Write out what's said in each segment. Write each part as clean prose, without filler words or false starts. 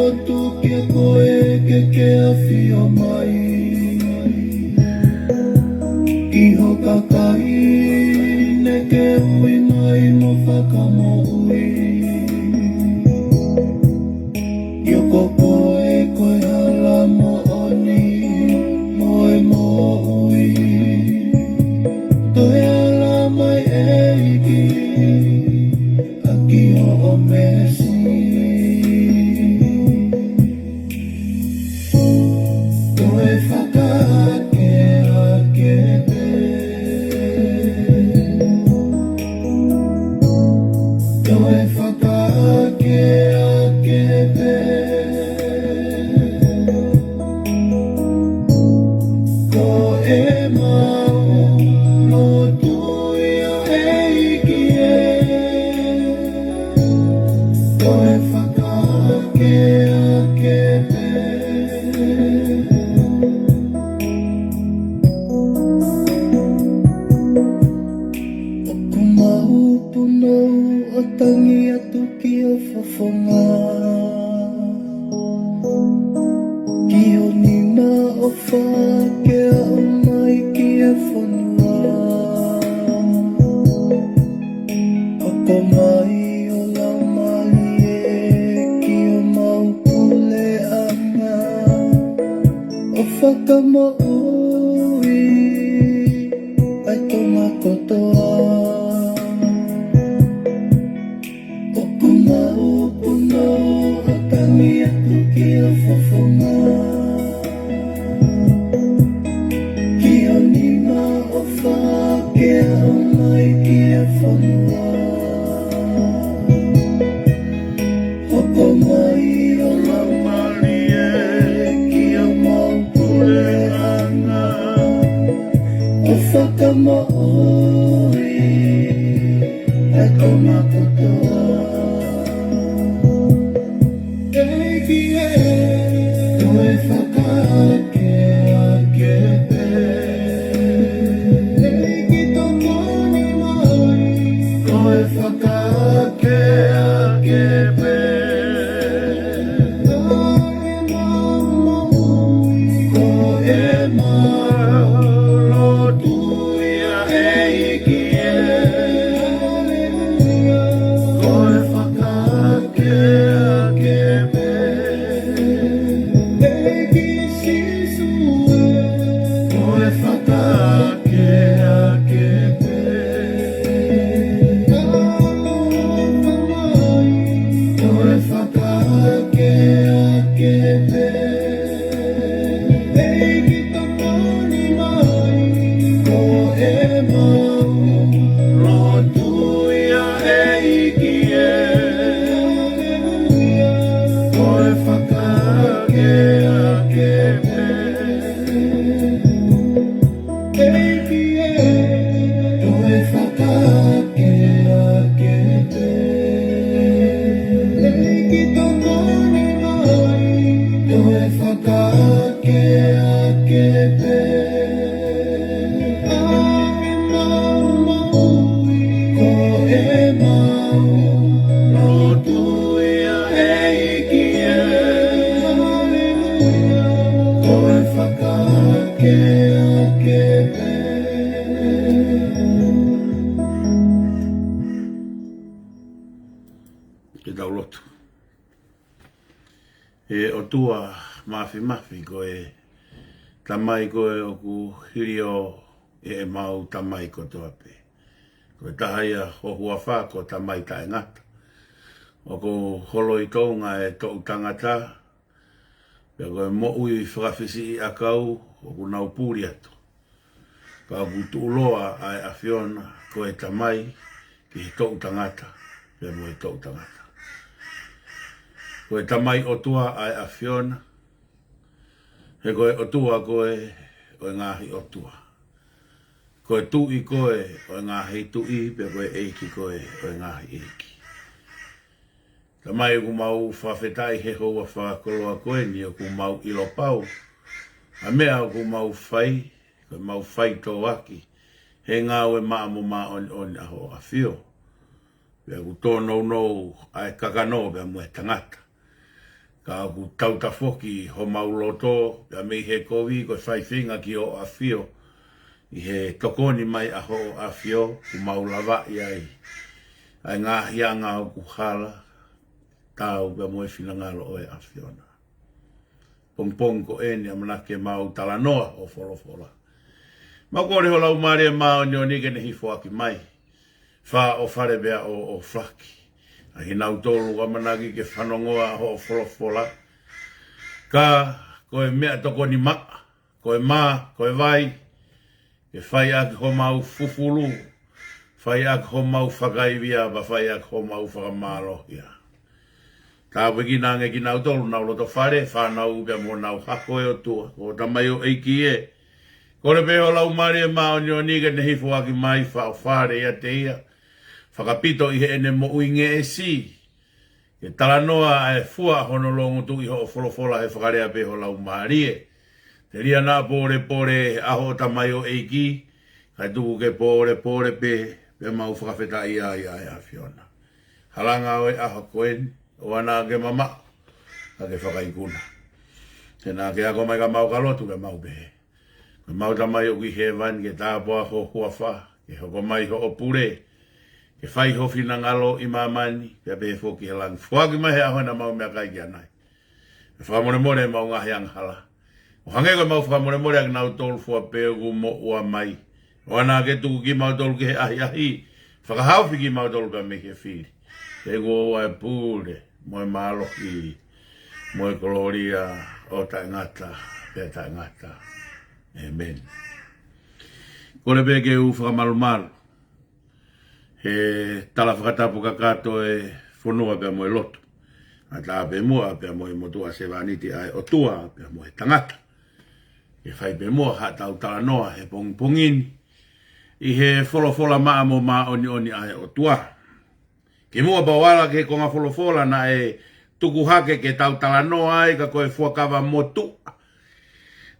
lotu ke koe ke awhio mai. Iho kakai ne ke ui mai mo fakamo'oni. Yoko koe koe hala mo'oni moe mo'ui. Toi ala mai eiki aki o mesi. Toi faka'ake ake pe. Toi faka'ake ake pe. Ko e mau lotu ia eiki e. Toi faka'ake ake pe. O tangi atu ki o whawhonga. Ki o nina o faka'aonga'i ki e whanua. Hoko mai o laumalie ki o maupule anga. O fakamo'oni ai tonga kotoa. Tangi atu ki o whawhonga. Ki o nina o faka'aonga'i ki e whanua. Hoko mai o laumalie ki o maupule anga. O fakamo'oni ai tonga kotoa. Toi faka'ake ake pe. Eiki tokoni mai. Toi faka'ake ake pe. Ko e mau lotu ia eiki e. Toi faka'ake ake pe. Lotu. Otua mafi koe tamai koe o ku hirio e mau tamai ko toape. Koe tahaia hohua wha ko tamai tae ngata. O ko holo i tounga e tou tangata. Pea koe mo'ui whakawhisi i akau o ku nau pūri atu. Ka ku tuuloa ai awhiona koe tamai ki he tou tangata. Pea mo he tou tangata. Koe tamai Otua ai awhiona. He koe Otua koe o ngāhi Otua. Koe tui koe o ngāhi tui, pe koe eiki koe o ngāhi eiki. Tamai o ku mau whawhetai he hoa whakoloa koe ni o ku mau ilo pau. A mea o ku mau whai, koe mau whai tō aki. He ngāwe maa mo maa on aho a whio. Pea ku tō nou ai kakano pea mue tangata. ka ku tautafoki ho mauloto ya me he kovi ko whaiwhinga ki o awhio i he tokoni mai a ho awhio ku maulava iai ai ngā hianga o ku hala tau ka moe whinangalo o e awhiona pong ko eni amanake mau talanoa o wholofola ma kore ho laumalie mao ni o nike ne hifo aki mai wha o whare bea o whaki a hinau tolu amanaki ke fanongoa ho wholofola ka koe mea toko ni maa koe maa, koe vai ke whai aki ho mau fufulu whai aki ho mau whakaivia ba whai aki ho mau whakamalohia ka wiki nange ki nau tolu nau loto whare whanau bea mo nau hako e Otua o tamai o eiki e kore peho laumalie mao ni o nike ne hifo aki mai wha o whare ia te ia fakapito i he ene mahu'inga e si. Ke talanoa e fua hono longo tu i ho wholofola he whakarea peho laumalie. Te ria nā pore aho tamai o eiki, kai tuku ke pore pe mau whakawheta'i ai a whiona. Halanga oe aho koen, o ana ke mama, ka ke whakaikuna. Tēnā ke ako mai ka mau ka lotu ke mau pehe. Ke mau tamai o kihe van ke tāpua ho huawha, ke hoko mai ho o pure, ke whai hofi na ngalo i mamani, ke ape foki he lang. Fuaki mai he aho na mau mea kai ki anai. Ke whakamore mau ngahi anghala. O hange koe mau whakamore ak nau tolu fua peo mo ua mai. O ana ke tuku ki mau tolu ke he ahi. Whakahauwhi ki mau tolu ka me ke whiri. Ke kuou e pūre, moe mahalo ki, moe koloria, o tae ngata, pe tae ngata. Amen. Kore pe ke u whakamalumalu. He tala fakatapu kakato e fonua pe moe lotu. A ta pe mua pe moe motua se vaniti ai Otua pe moe tangata. Ke whai pe mua ha tau tala noa he pongini. I he wholofola maa mo maa oni ai Otua. Ke mua bawala ke konga wholofola na e tuku hake ke tau tala noa ai ka koe fuakawa motu.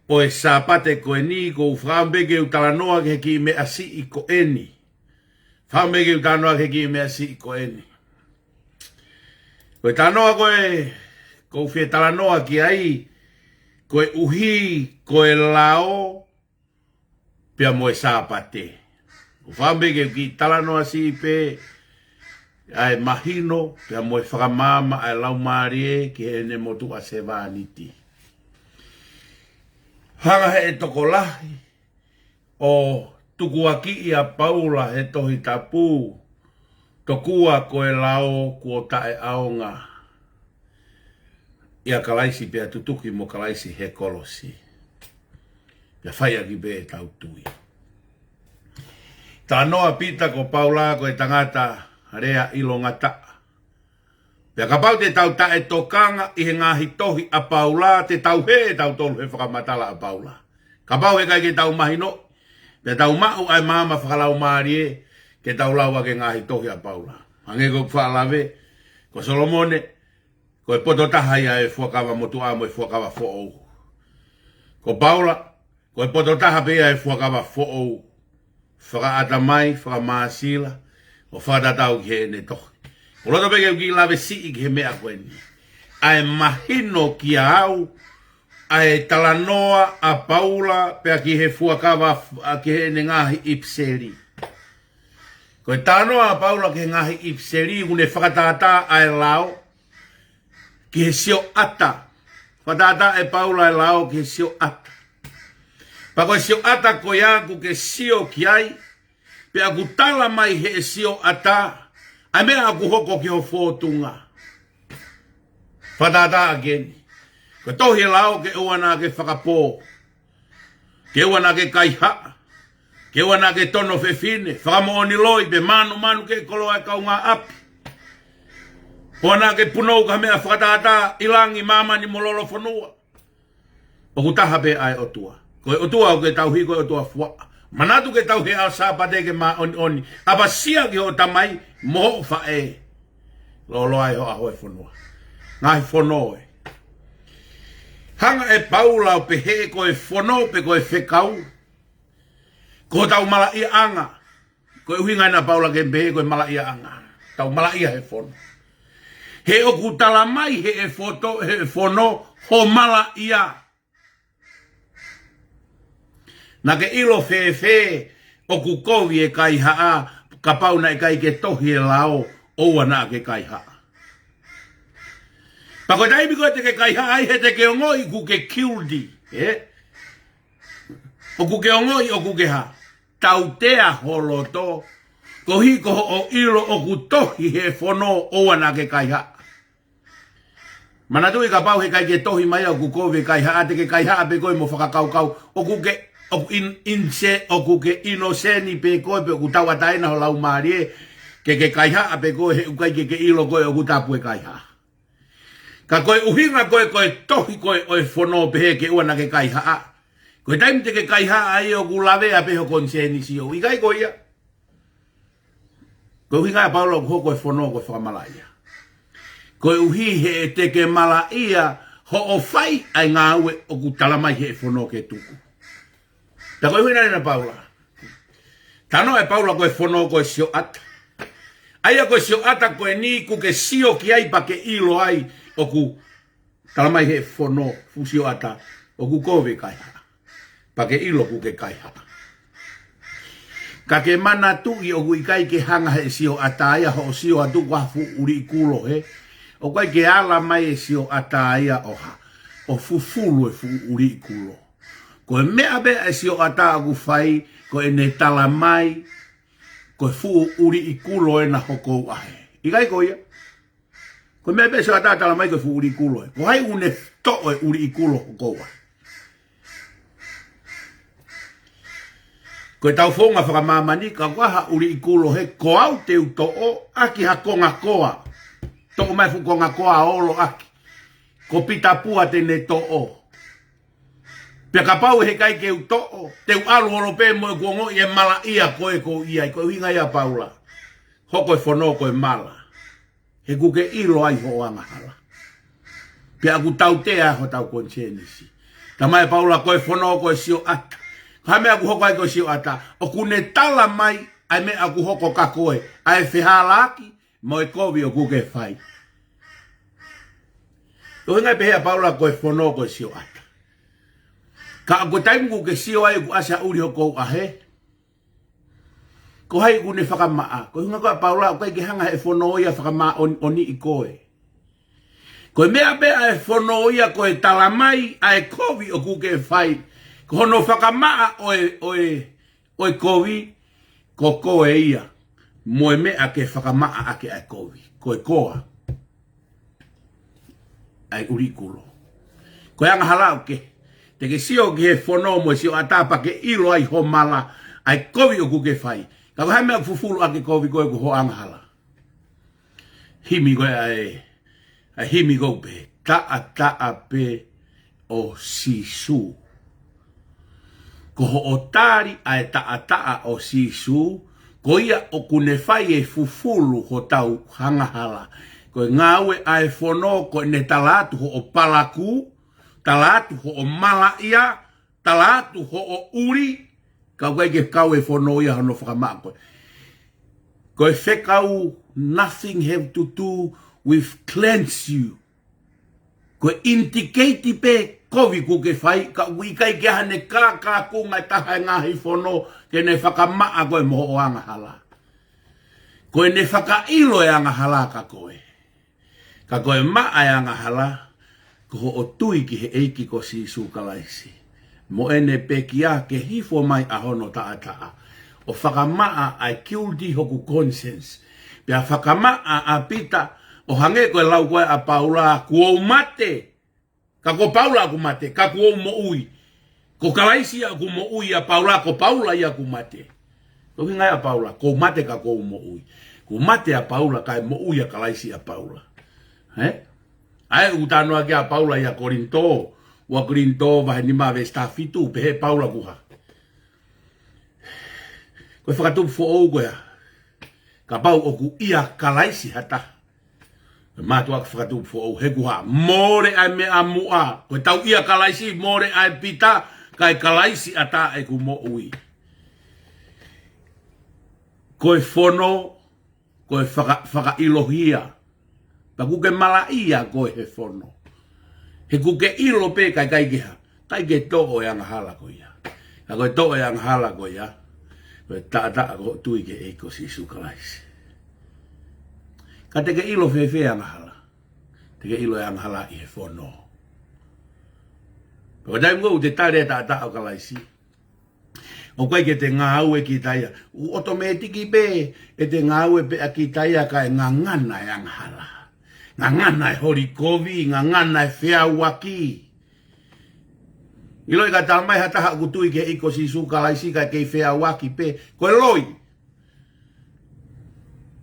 O e sapate koe ni ko uframbege u tala noa ke ki me asi i ko eni. Whameke u tanoa ke ki mea si ko eni. Koe tanoa koe, ko whie talanoa ki ai, koe uhi, koe lao, pia moe sāpate. Whameke ki talanoa si pe, ai mahino, pia moe whakamama, ai laumalie, ki ene motu a se vāniti. Hanga he e toko lahi, o tuku aki i a paula he tohi tapu, tokua koe lao kuou tae'aonga'i. Ia kalaisi pia tutuki mo kalaisi he kolosi. Ia whaia ki be tau tui. Tā noa pita ko paula koe tangata rea ilo ngata. Pia ka pau te tau tae tokanga i he ngahi tohi a paula, te tau he tau tolu he whakamatala a paula. Ka pau he kai ke tau mahino, te tau mau ai mama whakalaumalie ke tau laua ke ngahi tohi a paula. Hange ko whaalawe, ko Solomone, ko e poto taha ia e fuakawa motu amo e fuakawa fo'ou. Ko paula, ko e poto taha pia e fuakawa fo'ou. Whakaata mai, whakamaasila, o whakatatau ki he ne tohi. Ko loto peke ki lawe si ki he mea koeni. Ai mahino ki a au, ai talanoa a paula pea ki he fuakawa ki he ne ngahi ipseri. Ko e tanoa a paula ki he ngahi ipseri une whakatata ai lao ki he sio ata. Whakatata e paula e lao ki he sio ata. Pa koe sio ata ko iaku ke sio ki ai pea ku tala mai he sio ata ai mea aku hoko ki ho fōtunga. Whakatata ageni. Ko tohi lao ke uana ke fakapō, ke uana ke kaiha, ke uana ke tono fefine, fakamo'oni loi be manu ke koloa e kaunga api. Puana ke punou ka mea whakatata ilangi mama ni mololo whanua. O kutaha be ai Otua. Koe Otua o ke tauhi koe Otua fua. Manatu ke tauhi au sāpate ke ma oni. Apa sia ki ho tamai moho whae. Lolo ai ho aho e whanua. Ngai whanoe. Hanga e paula o pehe koe fono pe koe whekau. Ko tau mala ia anga. Koe uhinga na paula ke pehe koe mala ia anga. Tau mala ia he fono. He oku talamai he e fono ho mala ia. Na ke ilo fe oku kovi e kai haa, ka pauna e kai ke tohi e lao, oua na ke kai haa. Pako taimi koe te ke kai haa he te ke ongoi ku ke kildi. Oku ke ongoi oku ke haa. Tautea holoto, ko hiko o ilo oku tohi he fono oua na ke kai haa. Mana tui ka pau he kai ke tohi mai oku kovi kai haa, te ke kai haa pe koe mo whakakaukau, oku ke oku inse oku ke inoseni pe koe pe oku tawataina ho laumalie ke kai haa pe koe he ukai ke ilo koe oku tapu e kai haa. Ka koe uhinga koe tohi koe oe fono pe he ke uana ke kai haa. Koe taimi te ke kai haa ai oku lavea pe ho konseni si o ikai koe ia. Koe uhinga e paulo ko koe fono koe whakamalaia. Koe uhi he te ke malaia ho o fai ai ngā ue oku talamai he fono ke tuku. Ta koe huina nena paula. Tano e paula koe fono koe sio ata. Aia koe sio ata koe ni ku ke sio ki ai pa ke ilo ai oku talamai he fono fu sio ata oku kowe kai haa. Pa ke ilo ku ke kai haa. Ka ke mana tu i oku ikai ke hanga he sio ata aia ho sio atu wafu uri kulo he. O kai ke ala mai e sio ata aia oha. O fufulu e fu uri kulo. Ko e mea bea e sio ata aku fai, ko e ne tala mai, ko e fu uri i kulo e na hoko ahe. Ikai ko ia? Ko e mea bea sio ata tala mai ko e fu uri i kulo e. Ko hai une to e uri i kulo hoko ahe. Ko e tau fonga whakamamani, ka waha uri i kulo he, ko au te uto o, aki ha konga koa. To mai fu konga koa olo aki. Ko pita pua te ne to o. Pia ka pau he kai ke uto'o, te ualu holo pe mo e kuongo i e mala ia koe ko ia, ko Uhinga ia paula. Hoko e fono ko e mala. He kuke ilo ai ho anga hala. Pia aku tau tea ho tau konsenisi. Tamai paula ko e fono ko e sio ata. Hame aku hoko ai ko sio ata. O kune tala mai, ai me aku hoko ka koe. Ai whihalaki, mo e kovi o kuke fai. Uhinga pehea paula ko e fono ko e sio ata. Ka ako taimu ke sio ai ku asa uri hoko ahe. Ko hai ku ne whakamaa. Ko hinga koe paula o kai ke hanga e fono ia whakamaa oni i koe. Ko mea bea e fono ia koe talamai a e kovi o kuke whai. Ko hono whakamaa oe kovi ko koe ia. Moe mea ke whakamaa ake a kovi. Koe koa. Ai uri kulo. Koe anga halau ke. Te ke sio ki he fono mo sio atapa ke ilo ai ho mala ai kovi o kuke whai. Ka ko haimea fufulu ake kovi koe ku ho anghala. Himi koe ai himi koe pe. Taa pe o sisu. Ko ho otari ai taa o sisu. Ko ia o kune whai e fufulu ho tau hangahala. Ko ngawe ai fono ko ne talatu ho o palaku. Talatu ho o mala ia, talatu ho o uri, ka koe ke kau e fono ia hano whakamaa koe. Koe whekau, nothing have to do with cleanse you. Koe indicate pe kovi kuke whai, ka uikai ke hane kā kunga taha ngahi fono, ke ne whakamaa koe moho o anga hala. Koe ne faka'ilo e anga hala ka koe. Ka koe maa e anga hala, ko o tui ki he eiki ko si sukalaisi. Mo ene pekia ke hifo mai a hono taa. O whakamaa ai kildi hoku conscience. Pia whakamaa a pita o hange koe lau koe a paula kuou mate. Ka ko paula aku mate, ka kuou mo ui. Ko kalaisi aku mo ui a paula, ko paula i aku mate. Ko hinga a paula, ko mate ka kuou mo ui. Ko mate a paula kai mo ui a kalaisi a paula. Ai utano ake a paula ia Korinto, wa Korinto vahe ni mawe stafitu pehe paula kuha. Koe whakatupu fo ou koea. Ka pau oku ia kalaisi hata. Mātu aku whakatupu fo ou he kuha. More ai me a mua. Koe tau ia kalaisi, more ai pita, kai kalaisi ata e ku mo ui. Koe fono, koe whakailohia. Pa kuke malaia koe he fono. He kuke ilo pe kai keha. Kai ke to'o yang hala ko ia. Ka koe to'o yang hala ko ia. Koe ta'a ko tui ke eiko si sukalaisi. Ka teke ilo fefe yang hala. Teke ilo yang hala i he fono. Ko dai ngo te tare ta'a o kalaisi. O koe ke te ngāu e ki taia. U otometiki pe e te ngāu e pe a ki taia ka e ngangana yang hala. Ngangana e hori kovi, ngangana e whea waki. Iloi ka tamai hataha kutui ke iko si sukalaisi ka kei whea waki pe. Koe loi.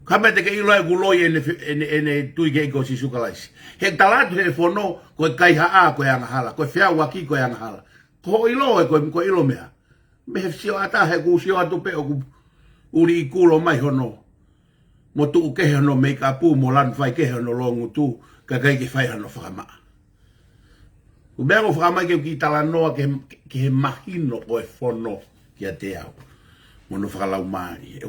Kame te ke iloi ku loi ene tui ke iko si sukalaisi. He talatu he fono koe kai haa koe anga hala. Koe whea waki koe anga hala. Ko ilo e koe ilo mea. Me he sio ata he ku sio atu pe o ku uri i kulo mai hono. Mo tu kehe hono make upu mo lan fai kehe hono longu tu. Ka kai ke fai hono whakamaa. Ubego whakamai ke ki tala noa ke he mahino o e fono ki a te au. Mono whakalaumalie.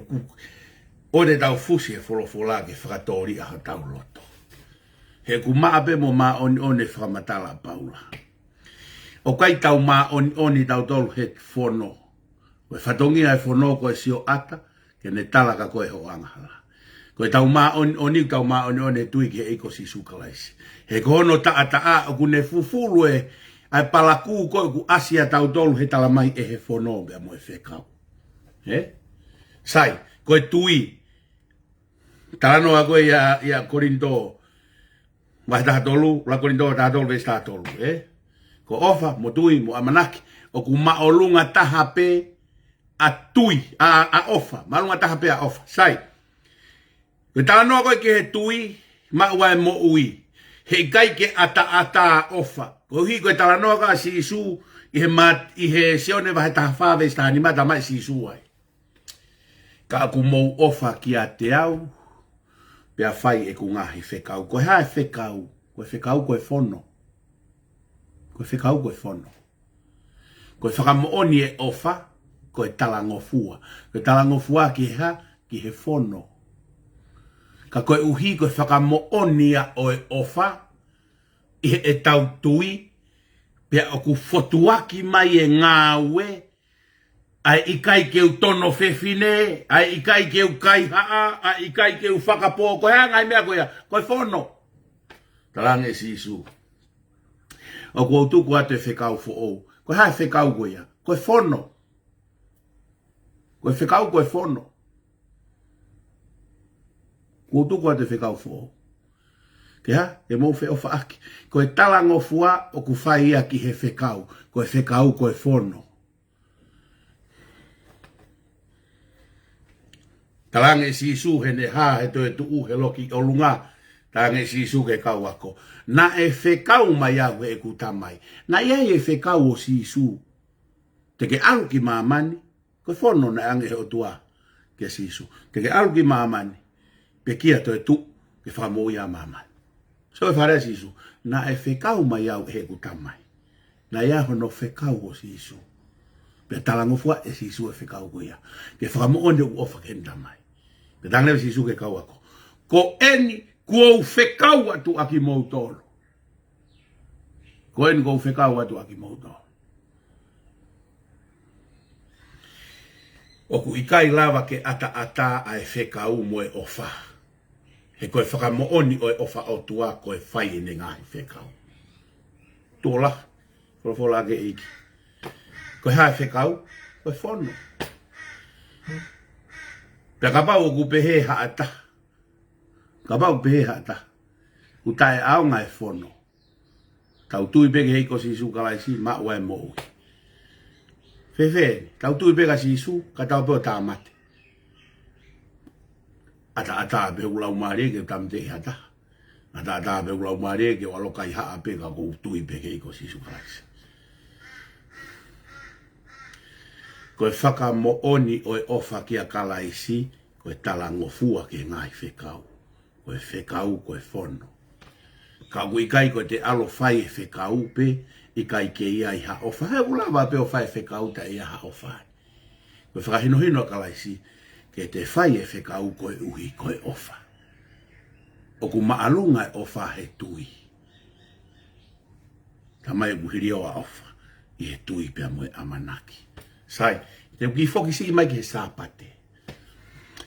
O de tau fusi e wholofola ke fakata'e'aonga'i a tau loto. He ku maa pe mo maa oni whakamatala paula. O kai tau maa oni tau tolu he fono. Koe whatongia e fono koe sio ata ke ne tala ka koe ho angahala. Koe tau maa oni tau maa oni tui ke eiko si sukalaisi. He kono ta'a o kune fufulu e ai palaku koe ku asia tau tolu he tala mai e he fono bea mo e whekau. He? Sai, koe tui. Talanoa koe ia Korinto. Wahe taha tolu, la Korinto taha tolu vesi taha tolu. Ko ofa, mo tui, mo amanaki. O ku maolunga taha pe a tui, a ofa. Maolunga taha pe a ofa. Sai. Koe talanoa koe ke he tui, mauae mo ui. He kai ke ata ofa. Ko hi koe talanoa ka si isu i he sione wahe taha whawe staha ni mata mai si isu ai. Ka aku mou ofa ki a te au. Pea whai e ku ngahi whekau. Koe hae whekau. Koe whekau koe fono. Koe whekau koe fono. Koe fakamo'oni e ofa. Koe talangofua. Koe talangofua ki he fono. Ka koe uhi koe fakamo'oni a oe ofa. I e tau tui. Pea o ku fotuaki mai e ngāwe. Ai ikai ke u tono fefine. Ai ikai ke u kai haa. Ai ikai ke u fakapo. Koe hea ngai mea koe ya. Koe fono. Talange si isu. O kuou tuku atu e whekau fo'ou. Koe hae whekau koe ya. Koe fono. Koe whekau koe fono. Kuou tuku atu e whekau fo'ou. Ke ha? E mou whe ofa aki. Koe talango fua o ku whai ia ki he whekau. Koe whekau koe fono. Talange si isu he ne ha he to e tu he loki o lunga. Talange si isu ke kau ako. Na e whekau mai au e ku tamai. Na ia e whekau o si isu. Te ke alu ki mamani. Koe fono na ange he Otua. Ke si isu. Te ke alu ki mamani. Pe kia to e tu. Ke whakamo ia mamani. So e whare si isu. Na e whekau mai au e ku tamai. Na ia hono whekau o si isu. Pe talangofua e si isu e whekau ko ia. Ke whakamo'oni u ofa ke tamai. Pe tangle si isu ke kau ako. Ko eni kuou whekau atu aki mou tolo. Ko eni kuou whekau atu aki mou tolo. O ku ikai lava ke ata a e whekau mo e ofa. He koe whakamo'oni o e ofa Otua koe whai ene ngahi whekau. Tōla, wholofola ke iki. Koe hae whekau, koe fono. Pea kapau o ku pehe haata. Kapau pehe haata. Ku tae aonga e fono. Tau tui peke heiko si isu kalaisi, ma ua e mo'ui. Fefe, tau tui peka si isu, ka tau peo tā mate. Ata pe laumalie ke tamte hata. Ata pe laumalie ke walokai haa pe ka ko tui peke heiko si isu kalaisi. Koe fakamo'oni o e ofa ki a kalaisi, koe talangofua ke ngai whekau. Koe whekau koe fono. Ka ikai koe te alo whai e whekau pe, ikai ke ia i haofa. He ulawa pe o whai e whekau ta ia haofa. Koe whakahinohino a kalaisi, ke te whai e whekau koe uhi koe ofa. o ku maalunga o fa he tui. Tamai buhirio a ofa I he tui pia moe amanaki. Sai, te ki foki si mai ki he sāpate.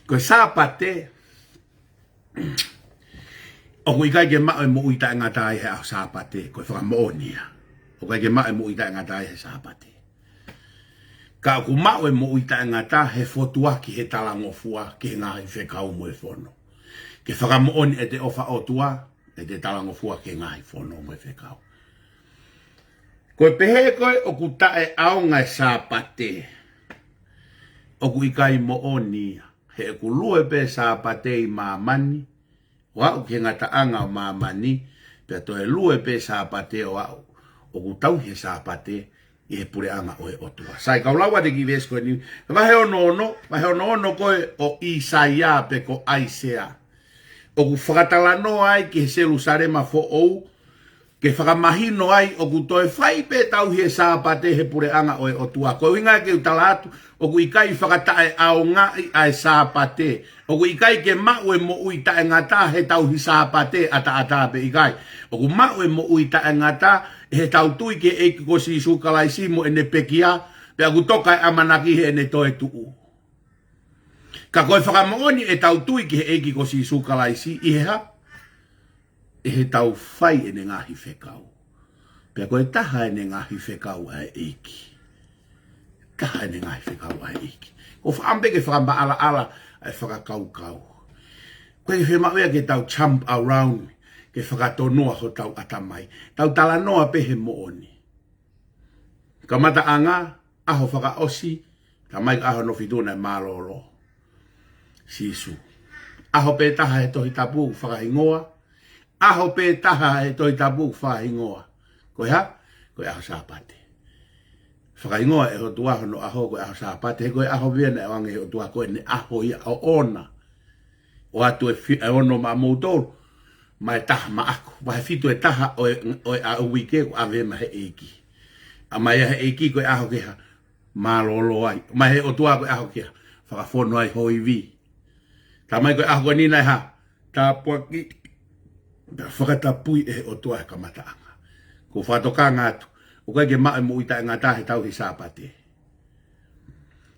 Ko he sāpate, o ku ikai ke mao mo uita ngata he au sāpate, ko he fakamo'oni. O kai ke mao mo uita ngata he sāpate. Ka ku mao mo uita ngata he fotua ki he talangofua ki he ngahi whekau mo e fono. Ke fakamo'oni e te ofa Otua, e te talangofua ki he ngahi fono mo e whekau. Koe pehe koe o ku tae'aonga'i sāpate. O ku ikai mo'oni he ku lue pe sāpate I mamani. O au ki ngataanga o mamani. Pea to e lue pe sāpate o au. O ku tau he sāpate I he pureanga o e Otua. Sai kaulawa te ki ves koe ni. Vahe ono koe o Isaia pe ko Aisea. O ku whakatalano ai ki he Jerusalema fo'ou. Ke whakamahino ai o ku toe whai pe tau he sāpate he pureanga o e Otua. Ko Uhinga ke utalatu o ku ikai fakata'e'aonga'i ai sāpate. O ku ikai ke mau e mo ui tae ngata he tau hi sāpate ata pe ikai. O ku mau e mo ui tae ngata he tau tui ke eiki ko si sukalaisi mo ene pekia. Pe aku toka e amanaki he ene toe tuu. Ka koe whakamo'oni e tau tui ke eiki ko si sukalaisi I he ha. E he tau whai ene ngahi whekau. Pea koe taha ene ngahi whekau ai eiki. Taha ene ngahi whekau ai eiki. Ko whaampe ke whakamba ala ai whakakau. Koe ke whemawea ke tau jump around. Ke whakatonoa ho tau atamai. Tau talanoa pehe mo'oni. Ka mata anga, aho whakaosi. Ka mai aho no fituna e malolo. Sisu. Aho pe taha he tohi tapu whakahingoa. Aho pe taha e toi tapu whahingoa. Koe ha? Koe aho sāpate. Whakaingoa e Otua hono aho koe aho sāpate. He koe aho viena e wange e Otua koe ne aho ia o ona. O atu e ono ma moutoro. Ma e taha ma ako. Wahe fitu e taha o e a uwike ko ave ma he eiki. A mai he eiki koe aho keha malolo ai. Ma he Otua koe aho keha whakafono ai hoi vi. Ta mai koe aho koe nina ha. Tapuaki. Fakatapui e Otua e kamataanga. Ko whatoka ngātu. O kai ke mae mo ita ngata he tau hi sāpate.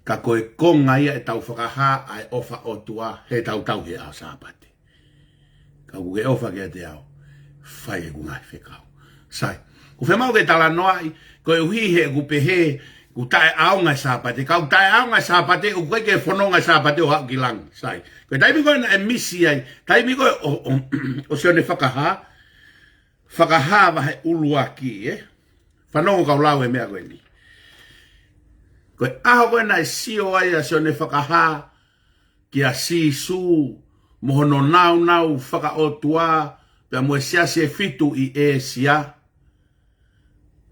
Ka koe konga ia e tau whakaha ai ofa Otua he tau he au sāpate. Ka kuke ofa ke te au. Whai e kungai whekau. Sai. Ko whemau ke tala noai. Koe uhihe ku pehe. Ku tae'aonga'i sāpate. Kau tae'aonga'i sāpate. O kai ke whanonga sāpate o hau ki lang. Sai. Koe taimi koe na e misi ai. Taimi koe o sione whakaha. Whakaha wahe uluaki, Fanongo kau lau e mea koe ni. Koe aho koe na e sio ai a sione whakaha. Ki a sisu. Mohono nau whakaotua. Pea mo e siase fitu I e sia.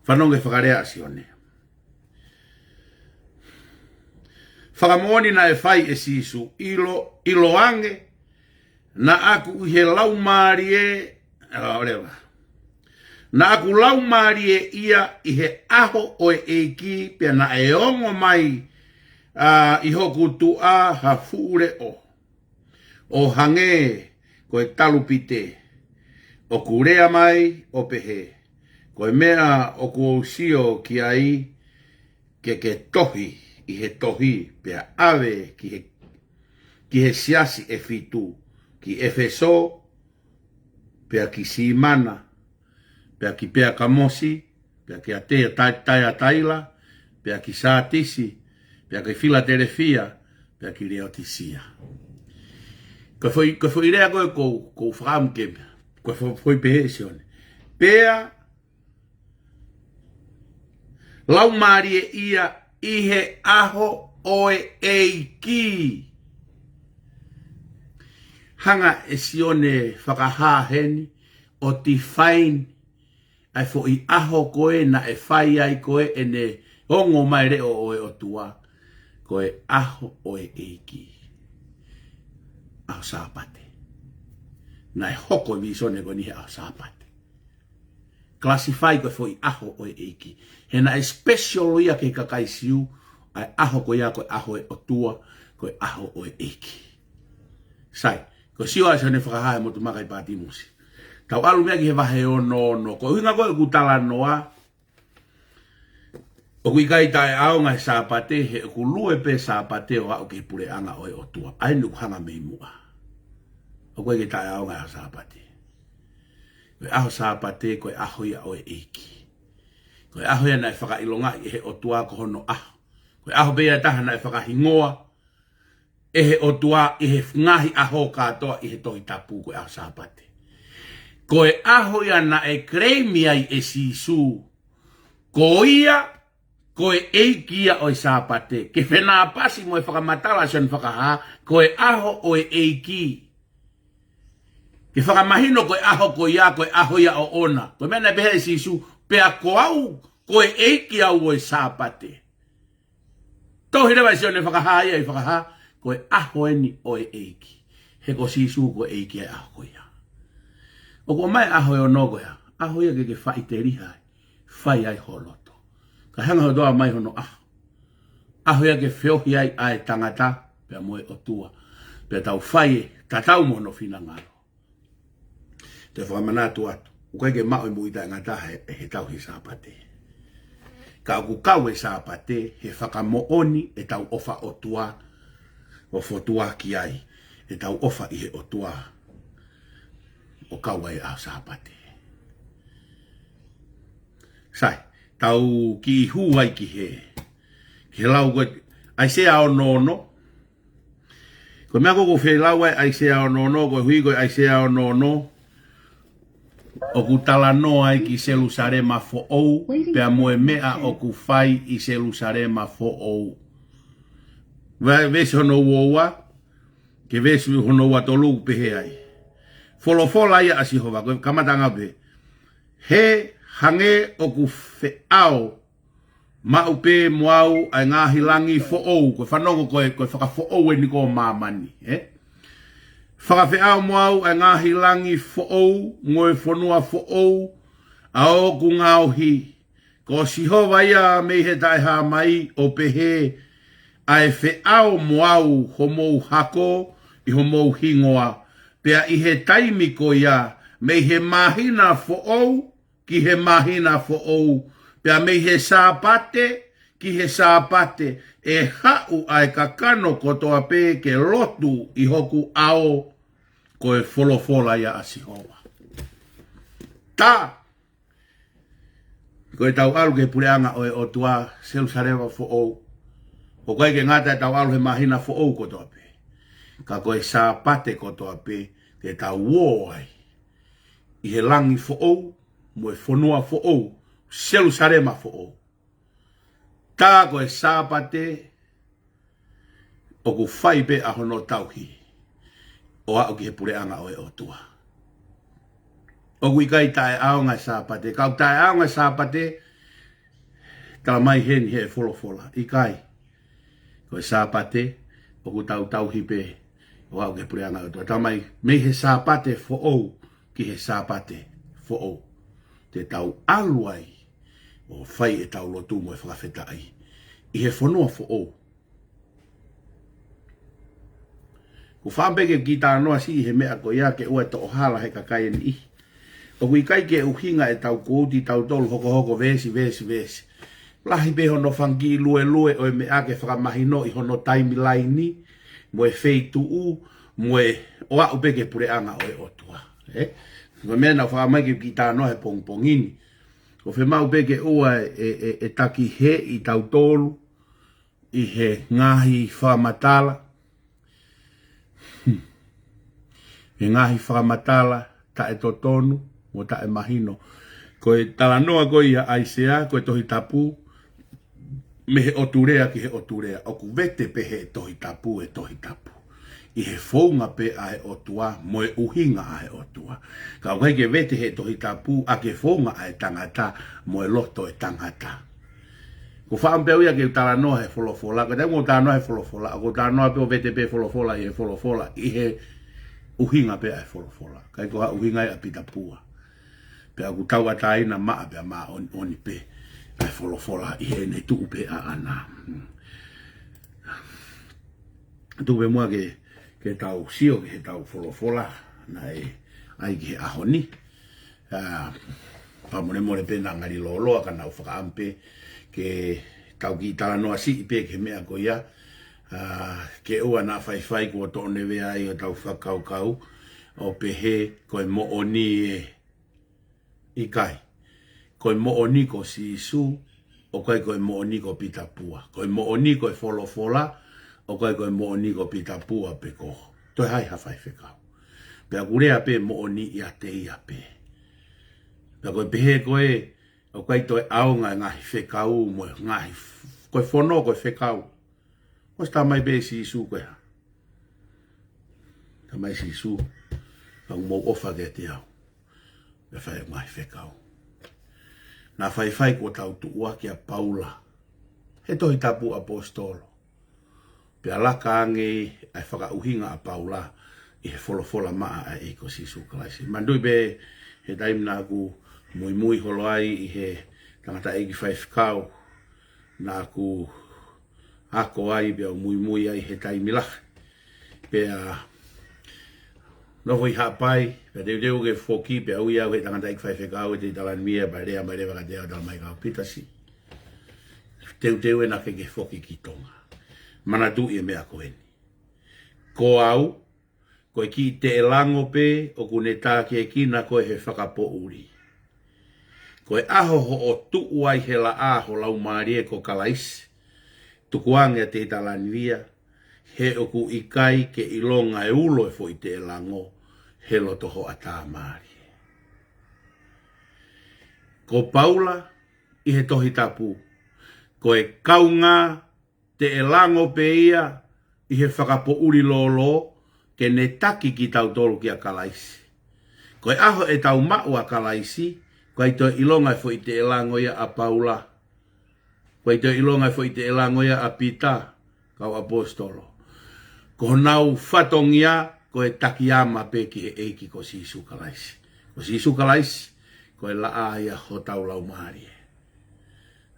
Fanongo e whakarea sione. Fakamo'oni na e whai e sisu ilo ange na aku he laumalie na aku laumalie ia I he aho o e eiki pia na e ongo mai I hoku tua ha fure o hange ko e talupite o kurea mai o pehe ko e mea o kuou sio ki ai ke tohi I he tohi pea ave ki he siasi e fitu ki efeso pea ki simana pea ki pea kamosi pea ki atea taia taila pea ki saatisi pea ki Filadelfia pea ki Leotisia. Ko foi rea koe ko whakamke ko foi pehe sione pea laumalie ia I he aho oe eiki. Hanga e sione whakahaheni o ti whain ai fo I aho koe na e whai ai koe e ne hongo mai reo oe Otua. Koe aho oe eiki. Aho sāpate. Na e hoko vi sone ko ni he aho sāpate. Classify koe fo I aho oe eiki. He na e special ia ke kakaisiu ai aho ko ia koe aho e Otua koe aho oe eiki. Sai, Ko siwa sa ne whakahae mo tu makai pāti musi. Tau alu mea ki he wahe no. Ko Uhinga koe ku tala noa. O ku ikai tae'aonga'i sapate he ku lue pe sapate o au ke pureanga o e Otua. Ai nuk hanga mei mua. O koe ke tae'aonga'i sapate. Koe aho sapate koe aho ia o e eiki. Koe aho ia na e faka'ilonga'i he Otua ko hono aho. Koe aho bea taha na e whakahingoa. E he Otua i he ngahi aho katoa i he tohi tapu koe aho sapate. Koe aho ia na e kreimi ai e sisu. Ko ia koe eikia o e sapate. Ke whenā pasi mo e whakamatala son whakaha. Koe aho o e eiki. Ke whakamahino koe aho ia o ona. Koe mena behe e sisu. Pea koau koe eikia o e sapate. Tohi rewa si one whakaha ia i whakaha. Koe aho eni o e eiki. He ko sisu koe eiki ai aho koe ia. O ko mai aho e ono koe ia. Aho ia ke whai te riha. Whai ai holoto. Ka hanga ho doa mai hono aho. Aho ia ke whiohi ai ai tangata. Pea moe Otua. Pea tau whai tatau mono whina ngaro. Te whakamanatu atu. Ukai ke mao i muita ngata he tau he sapate. Ka aku kau e sapate he fakamo'oni e tau ofa Otua. O fotua ki ai. E tau ofa i he Otua. O kau ai a sapate. Sai. Tau ki hu ai ki he. Ki lau koe. Ai se ao nono. Ko mea koko whi lau ai se ao nono. Ko hui koe ai se ao nono. O ku tala no ai ki Jerusalema fo'ou. Pea moe mea o ku whai i Jerusalema fo'ou. Vesi hono uoua. Ke vesi hono ua tolu pehe ai. Folofola ia a Sihova. Kamatanga pe. He hange o ku fe'ao. Maupe moau ai ngahi langi fo'ou. Koe fanongo koe fakafo'ou e niko mamani. Whakawheao moau ai ngahi langi fo'ou. Ngoe whanua fo'ou. Ao ku ngauhi. Ko Sihova ia mei he taiha mai o pehe. Ai fe'ao moau homou hako. I homou hingoa. Pea i he taimi ko ia. Mei he mahina fo'ou. Ki he mahina fo'ou. Pea mei he sapate. Ki he sapate. E hau ai kakano kotoa pe ke lotu i hoku ao. Koe folofola ia a Sihova. Ta. Koe tau alu ke pureanga o e Otua. Jerusalema fo'ou. O koe ke ngata tau alu he mahina fo'ou kotoa pe. Ka koe sapate kotoa pe. Ke tau uo ai. I he langi fo'ou. Moe whanua fo'ou. Jerusalema fo'ou. Tā koe sapate. O ku whai pe a hono tauhi. O au ki he pureanga o e Otua. O ku ikai tae'aonga'i sapate. Kau tae'aonga'i sapate. Tala mai heni he folofola. Ikai. Koe sapate. O ku tauhi pe. O au ki he pureanga o Otua. Tala mai mei he sapate fo'ou. Ki he sapate fo'ou. Te tau aluai. O whai e tau lotu mo e whakawheta'ai. I he whanua fo'ou. Ko whambeke ki tā noa si i he mea ko ia ke ua to ohala he kakai ni i. O kui kai ke Uhinga e tau kuou tau tolu hoko vesi. Lahi pe hono whangi lue o e mea ke whakamahino i hono taimilaini. Mo e wheituu. Mo e oa upeke pureanga o e Otua. Ko mea na whakamake ki tā noa he pongpongini. Ko whemau peke ua e taki he i tau tolu. I he ngahi whamatala. He ngahi whakamatala, ta e totonu, mo ta e mahino. Ko e talanoa ko ia aisea, ko e tohi tapu, me he oturea ki he oturea. O ku vete pe he tohi tapu. I he whaunga pe a he Otua, mo e Uhinga a he Otua. Ka ukai ke vete he tohi tapu, a ke whaunga a he tangata, mo e loto e tangata. Ko whaampea uia ke talanoa he folofola, ko te mo talanoa he folofola, ko talanoa pe o vete pe folofola, i he folofola, i he Uhinga pe ai folofola. Kai ko ha Uhinga ai apita pua. Pe aku tau ataina maa pe maa oni pe ai folofola i he ne tu pe a ana. Tu pe mua ke ke tau sio ke tau folofola na ai ke ahoni pa mone pena ngari lolo kana u fakaampe ke tau ki tala no asi pe ke mea ko ia ke ua na fai ko to ne ve ai o tau fakau o pehe ko mo'oni ikai ko mo'oni ko sisu o kai ko mo'oni ko pitapua ko mo'oni ko folofola o kai ko mo'oni ko pitapua pe ko to hai ha fai fekau pe agure pe mo'oni ia te ia pe pe ko pehe ko o kai to aonga ngahi fekau mo ngahi ko fono ko fekau o sta mai be sisu ko ha ta mai sisu ang mo ofa ke te au pe fai ngahi fekau na fai ko tau tuua ki a Paula. He tohi tapu apostolo. Pe alaka ange ai Uhinga a Paula i he folofola maa a eiko sisu kalaisi. Mandui be he taim na ku mui holo ai i he tangata eiki kau na ku ako ai pe o mui ai he taimilach. Pe no hoi hapai, pe deu ke foki pe au ia he tangata eiki kau te talan mia pa rea mai rewa ka dea dal mai kau pitasi. Teu na ke foki ki tonga. Mana tu i mea koeni. Ko au, ko ki te elango pe o kune tā ke kina ko he fakapoto'i. Ko aho ho o tuu ai he la aho laumalie ko kalaisi. Tukuangia te talanvia. He o ku ikai ke ilonga e ulo e fo i te elango. He loto ho atamari. Ko Paula i he tohi tapu. Ko e kaunga te elango pe ia i he fakapoto'i lolo ke ne taki ki tau tolu ki a kalaisi. Ko e aho e tau mau a kalaisi, ko e to ilonga fo i te elango ia a Paula. Ko e to ilonga fo i te elango ia a Pita, kau apostolo. Ko nau fatongia, ko e takiama pe ki he eiki ko sisu kalaisi. Ko sisu kalaisi, ko e laa ia ho tau laumalie.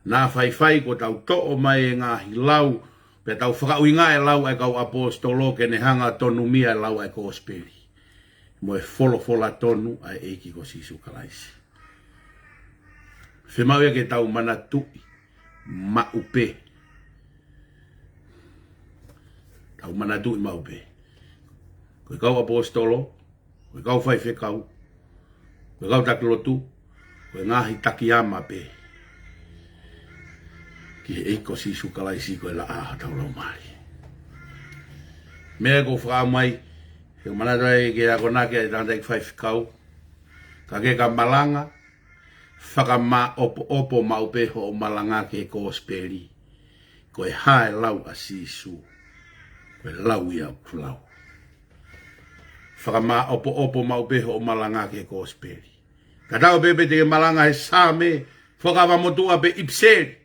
Na fai ko tau to'o mai e ngahi lau, pe tau faka'uinga e lau ai kau apostolo ke ne hanga tonu mia e lau ai ko osperi. Mo e folofola tonu ai eiki ko sisu kalaisi. Whemau ia ke tau mana tui, maupe. Tau mana tui maupe. Ko kau apostolo, ko kau fai fekau, ko kau taki lotu, ko ngahi takiama pe. Ki he eiko sisu kalaisi ko e la aha tau laumalie. Mea ko whakamai, he manatai ke ako nake e tantai ki whai ka ke ka malanga, whakama opo maupeho o malanga ke ko osperi, ko e hae lau a sisu, ko e lau ia kulau. Whakama opo maupeho o malanga ke ko osperi. Ka tau pepe te ke malanga he same, whakama motua pe ipseri,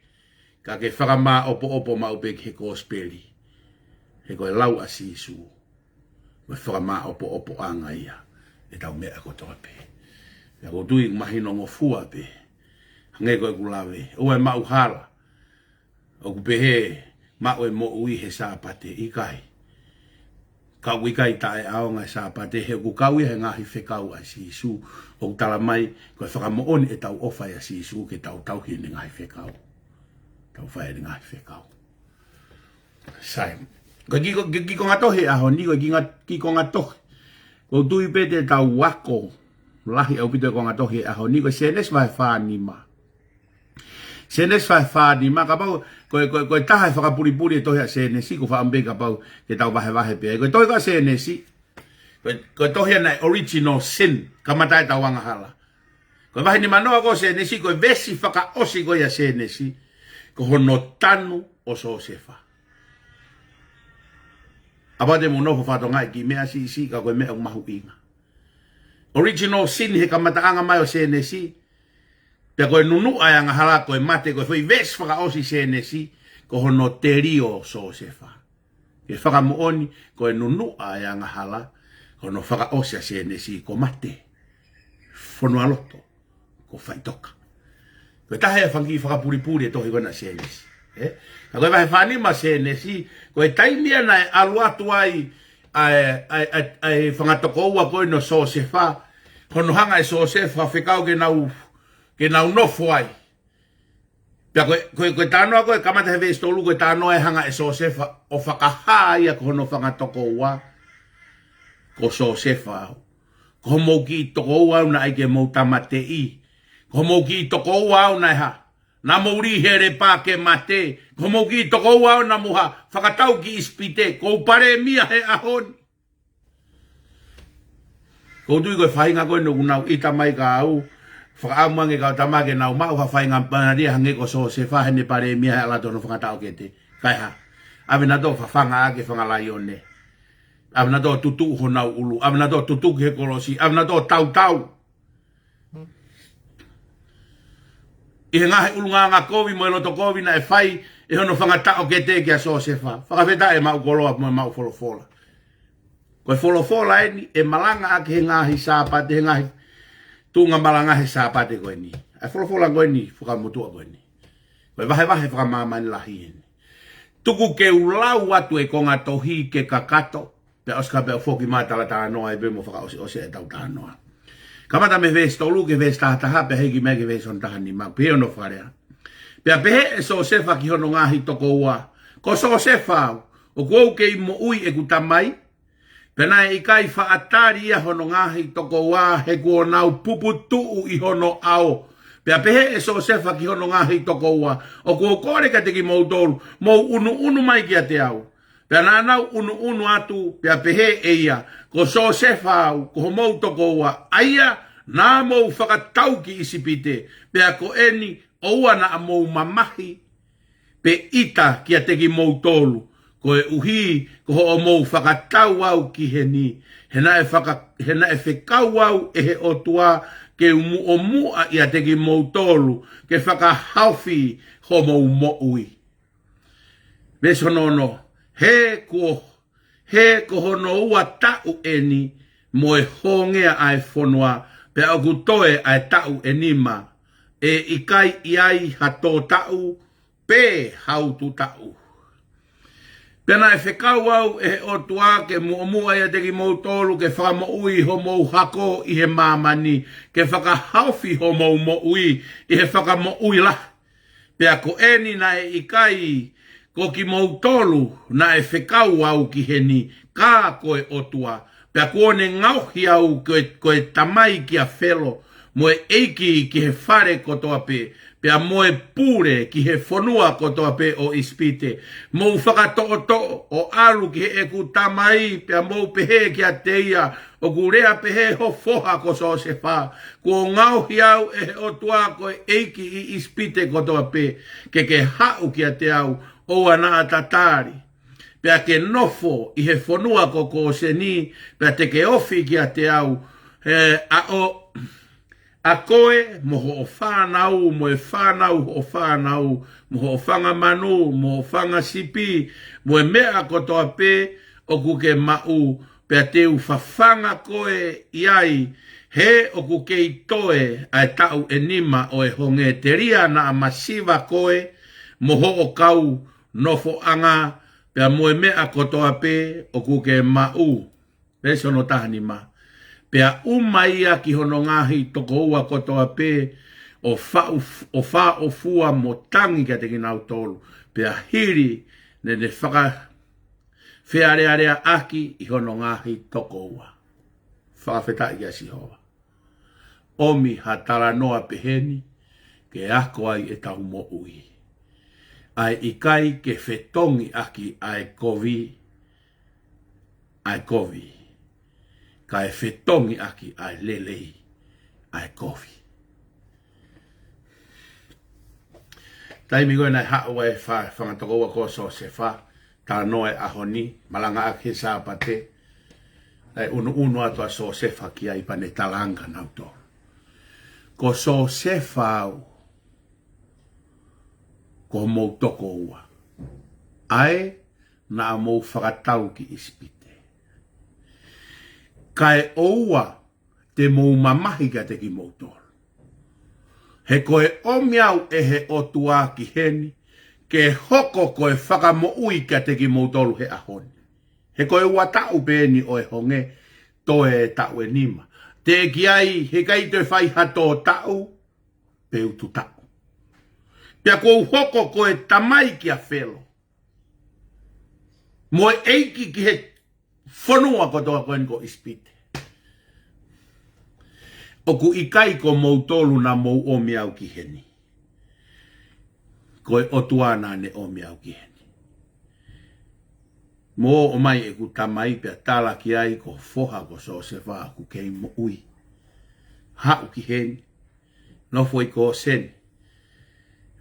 ka ke whakama opo maupe ke ko osperi. He koe lau a sisu. Me whakama opo anga ia. E tau mea ko toa pe. Ia ko tui mahino ngofua pe. Hange koe kulawe. Oe mau hala. O ku pehe. Mau e mo ui he sāpate ikai. Kau ikai tae'aonga'i sāpate. He ku kau he ngahi whekau a sisu. O ku tala mai. Koe fakamo'oni e tau ofai a sisu. Ke tau hi ni ngahi whekau. Tau whae ni ngahi whekau. Sai. Ko ki ko ngatohe aho ni ko ki ko ngatohe. Ko tui pete tau wako. Lahi au pito ko ngatohe aho ni ko senes vai whanima. Senes vai whanima. Ka pau ko taha whakapuripuri e tohe a senesi. Ko whaambe ka pau ke tau wahe pia. Ko tohe ka senesi. Ko tohe na original sin. Kamatai tau wangahala. Ko wahe ni manoa ko senesi. Ko vesi whakaosi ko ya senesi. Ko hono tanu o so sefa. Apa te mono whatongai ki mea si ka koe mea mahu'inga. Original sin he kamataanga mai o senesi. Pea koe nunu ai anga hala koe mate koe whai ves whakaosi senesi. Ko hono terio so sefa. Ke fakamo'oni koe nunu ai anga hala. Hono whakaosi a senesi ko mate. Fono aloto. Ko whaitoka. Koe tahe e whangi whakapuripuri e tohi kona senesi. Ka koe wahe whanima senesi, koe taimia na e aluatu ai ai fangatoko ua koe no so se fa hono hanga e so se fa fekau ke nau no foi pia koe tano koe kamata he vestolu koe tano e hanga e so se fa o fakaha ia ko no fangatoko ua ko so se fa ko mo ki toko ua una ai ke mo tamatei ko mo ki toko ua una ha na mouri here pa ke mate ko mo ki toko ua una muha fakatau ki ispite ko pare mia he ahon ko tui koe whainga koe no kunau ita mai ka au whakaamuange ka tamake nau mau whainga panaria hange ko so se whahene pare mia he alato no whakatau ke te kai ha ave na to whawhanga ake whangalai o ne ave na to tutu honau ulu ave na to tutu ke kolosi ave na to tau I he ngahe ulunga ngā kovi mo eloto kovi na e whai e hono whangatau ke te kia so se wha whakawheta e mau koloa mo e mau wholofola koe wholofola e ni e malanga ake he ngahi sāpate he ngahi tunga malanga he sāpate koe ni e wholofola koe ni whakamotua koe ni koe wahe whakamamani lahi e ni tuku ke ulau atu e konga tohi ke kakato pe oska pe foki mātala tā noa e bemo whakaosi ose e tau tā noa kamata me ves tolu ke ves tahataha pe hegi me ke ves on taha ni ma pe ono wharea pe a pehe e so sefa ki hono ngahi toko ua ko so sefa o kuou ke i mo ui e kutamai pena e ikai whaatari ia hono ngahi toko ua he kuo nau puputu i hono ao pe a pehe e so sefa ki hono ngahi toko ua o kuo kore ka teki mou tolu mou unu mai ki a te au pe na nau unu atu pe a pehe e ia ko so sefa ko mou toko ua aia na mou fakatau ki isipite pe a ko eni o ua na mou mamahi pe ita ki a teki mou tolu ko e uhi ko ho mou fakatau au ki he ni hena e fekau au e he Otua ke o mua i a teki mou tolu ke fakahaufi ho mou mo'ui beso nono he ko hono ua tau eni mo e hongea ai fonua pe au kutoe ai tau enima e ikai iai hato tau pe hautu tau pena e whekau au e Otua ke mua ia teki mou tolu ke whakamo'ui ho mou hoko i he mamani ke whakahaufi ho mou mo'ui i he whakamo'ui lah pe ako eni na e ikai ko ki mou tolu na e whekau au ki he ni ka koe Otua pe ako ne ngauhi au koe tamai ki a whelo mo e eiki ki he whare kotoa pe pe a moe pure ki he whanua kotoa pe o ispite mou whakato'oto o alu ki he eku tamai pe a mou pehe ki a teia o kurea pehe ho foha ko so se wha ko ngauhi au e Otua koe eiki i ispite kotoa pe ke hau ki a te au o ana atatari pe a ke nofo i he whanua ko se ni pe a te ke ofi ki a te au a koe mo ho whanau mo e whanau ho whanau mo ho whanga manu mo ho whanga sipi mo e mea kotoa pe o kuke mau pe a te u whawhanga koe iai he o kuke i toe ai tau enima o e honge teria na a masiva koe mo ho o kau nofo anga pe a moe mea kotoa pe o kuke mau reso no tahani ma pe a umaia ki hono ngahi toko ua kotoa pe o wha o fua mo tangi ka te kinau tolu pe a hiri ne whaka whiarearea aki i hono ngahi toko ua whakawhetai kia Sihova omi hatara noa peheni ke ako ai e tau mo ui ai ikai ke whetongi aki ai kovi ka e whetongi aki ai lelei ai kovi taimi koe nai haohaoa e whangatoko ua ko so se wha tā noe ahoni malanga aki sāpate ai unu atua so se wha ki ai pane talanga nauto ko so se whau ko mou toko ua ai na mou whakatau ki ispite kai oua te mou mamahi ka te ki mou tolu he koe omiau e he Otua ki heni ke hoko koe whakamo'ui ka te ki mou tolu he ahoni He koe ua tau pēni o e honge, toe e tau e nima. Te ki ai, he kai te whai hato tau, pe utu tau. Pea kou hoko koe tamai ki a whelo. Moe eiki ki he whanua kotoa koe ko ispite. Oku ikai ko mou tolu na mou omi au ki heni. Koe Otua ne omi au ki heni. Mo o mai e ku tamai pia tala ki ai ko foha ko so se wha ku kei mo ui. Hau ki heni. No foi ko sen.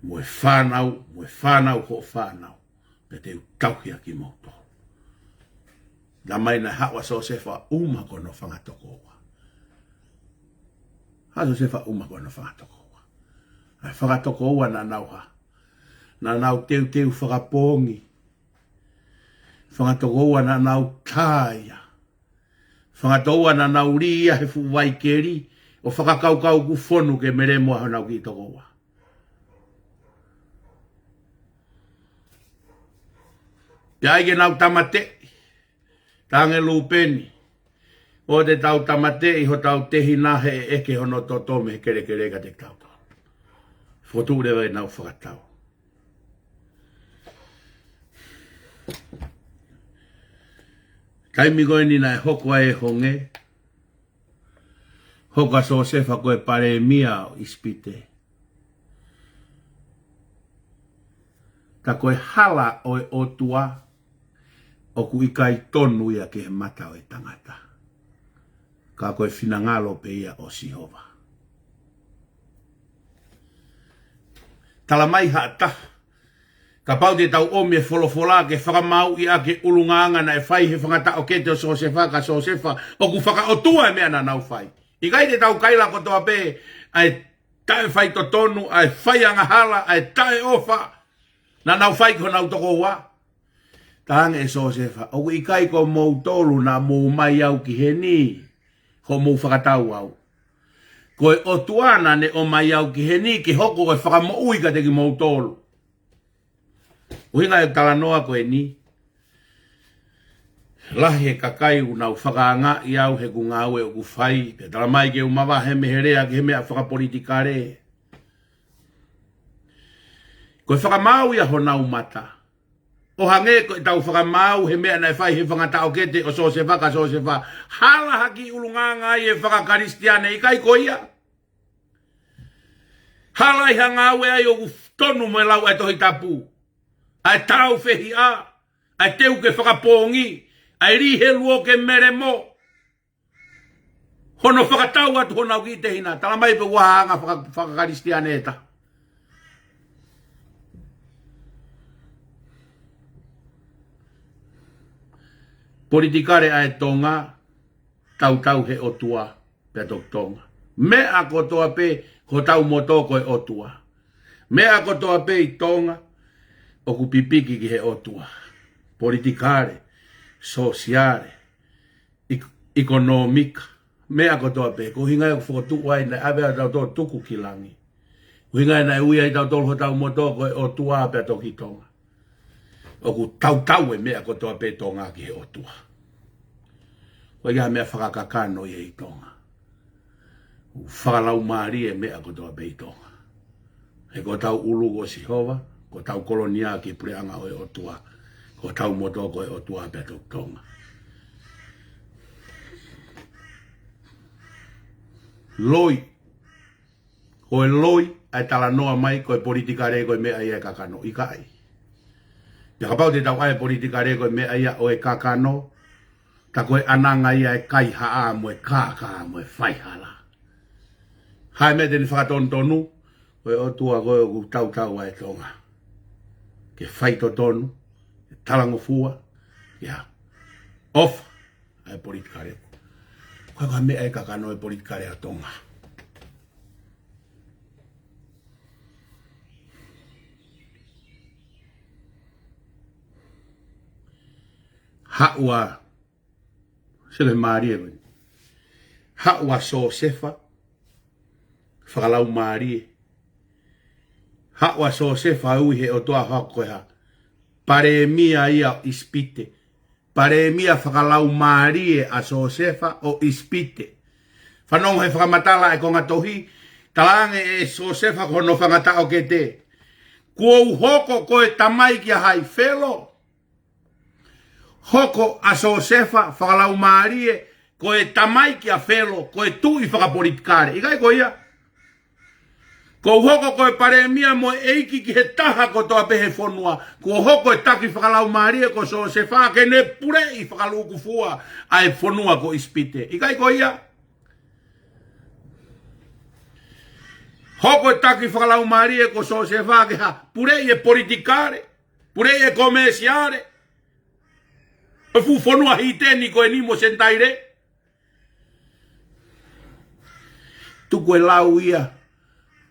Mo e whanau ko whanau. Pe te utauhia ki moto. Na mai na hawa so se wha uma ko no whangatoko wa. Haso se wha uma ko no whangatoko wa. Ai whangatoko wa na nauha. Na nau teu whakapongi. Whangatogoa na nau tāia. Whangatogoa na nau ria he fuwai keri. O whakakaukau ku whonu ke mere mua hanau ki togoa. Pia ike nau tamate. Tange lupeni. O te tau tamate i ho tau tehi nahe e eke hono totome he kere ka te tau tau. Fotu rewa nau whakatau. Kai mi koe ni nai hoko e honge. Hoka so sefa koe pare mia o ispite. Ta koe hala o e Otua. O ku ikai tonu ia ke he mata o e tangata. Ka koe finangalo pe ia o Sihova. Tala mai hata. Ka pau te tau omi e wholofola ke whakamau i ake ulunganga na e whai he whangata o kete o so sefa o ku Otua e mea na nau whai. I kai te tau kaila kotoa pe ai tae whai to tonu, ai whai anga hala, ai tae ofa na nau whai ko nau toko wa. Tānge e so sefa, o i kai ko mou tolu na mou mai au ki he ni, ho mou whakatau au. Ko e Otua ne o mai au ki he ni, ki hoko e fakamo'oni ka te ki mou tolu. Uhinga e talanoa koe ni. Lahi e kakai unau whakaanga'i au he kungau e o kufai. Pe tala mai ke umawa he meherea ki he mea whakapolitikare. Koe whakamau ia honau mata. O hange koe tau whakamau he mea na e whai he whangata o kete o so se wha. Hala haki ulunganga i e whakakaristiane i kai koia. Hala i hangau e ai o tonu me lau e tohi tapu. Ai tau fehi a, ai teu ke fakapongi, ai rihe luo ke mere mo. Hono whakatau atu honau ki te hina, tala mai pe wahanga whakakaristiane eta. Politikare ai tonga, tau he Otua, pe tok tonga. Me a kotoa pe, ko tau motoko e Otua. Me a kotoa pe i tonga, o ku pipiki ki he Otua. Politikare, sosiare, ekonomika. Mea kotoa pe, ko hinga e whakotu wai na awea tau tō tuku ki langi. Ko hinga e na uia i tau tōlho tau motoko e Otua pe toki tonga. O ku tau e mea kotoa pe tonga ki he Otua. Ko ia mea whakakakano i e tonga. Laumalie mea kotoa pe i tonga. He ko tau ulu ko Sihova, ko tau kolonia ki preanga o e Otua, ko tau motoko e Otua pe tonga. Loi, ko e loi, ai tala noa mai, ko e politikare ko e mea ia kakano, ikai. Pia kapau te tau ai politikare ko e mea ia o e kakano, ta ko e ananga ia e kai haa mo e kaka mo e whaihala. Hai me teni whakatontonu, ko e Otua ko e tau ai tonga. Ke whaito tonu, ke talango fua, ia, off, ai politikare. Koe ka mea e kakano e politikare a tonga. Haua, sele marie koe. Haua so sefa, laumalie. Haua so sefa ui he Otua hako ha. Pare mia ia ispite. pare mia laumalie a Josefa o ispite. Fanongo he whakamatala e konga tohi, talange e Josefa ko no whangatao ke te. Kuou hoko koe tamai kia hai whelo. Hoko a Josefa laumalie koe tamai kia whelo, koe tui whakapolitikare. Ikai ko ia. Ko hoko koe pare mia mo eiki ki he taha ko toa pehe whonua. Ko hoko e taki whakalaumarie ko Josefa ke ne pure i whakaluku fua ai whonua ko ispite. Ikai ko ia. Hoko e taki whakalaumarie ko Josefa ke ha pure i e politikare. Pure i e komesiare. E fu whonua hi teni ko e nimo sentaire. Tuku e lau ia.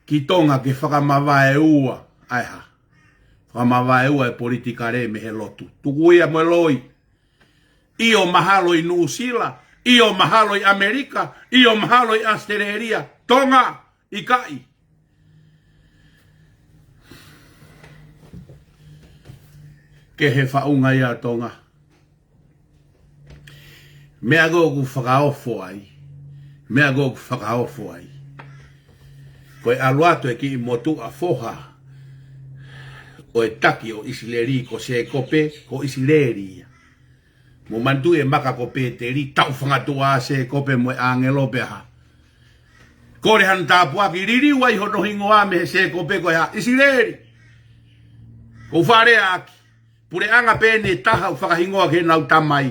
Ki tonga ke whakamawai ua, aiha. Whakamawai ua e politikare me he lotu. Tuku ia mo loi. Io mahalo i Nuusila, io mahalo i Amerika, io mahalo i Australia. Tonga, ikai. Ke he whaunga ia tonga. Mea goku whakaofo ai. Mea goku whakaofo ai. Koe aluato e ki i motu a foha o e taki o isileri ko se kope ko isileri. Mo mandu e maka kope te ri tau whangatua se kope mo e angelo peha. Kore han tāpua ki riri wai hono hingoa me se kope ko ha isileri. Ko whare aki. Pure anga pene taha u whakahingoa ke nau tamai.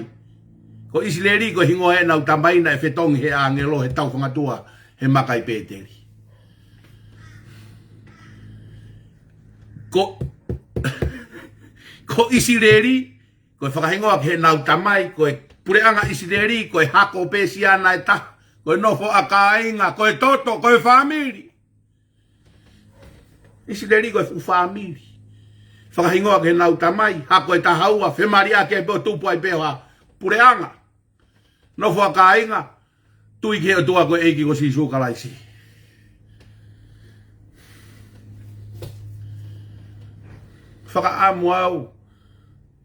Ko isileri ko hingoa e nau tamai na e whetongi he angelo he tau whangatua he makai peteri. Ko isireri, ko whakahingoa ke nau tamai, ko pureanga isireri, ko hako pesiana e ta, ko nofo akainga, ko toto, ko family. Isireri ko family. Whakahingoa ke nau tamai, hako e tahaua, whemaria ke peo tupu ai peo ha, pureanga. Nofo akainga, tui ke Otua ko eiki ko si sukalaisi. Whakaamu au,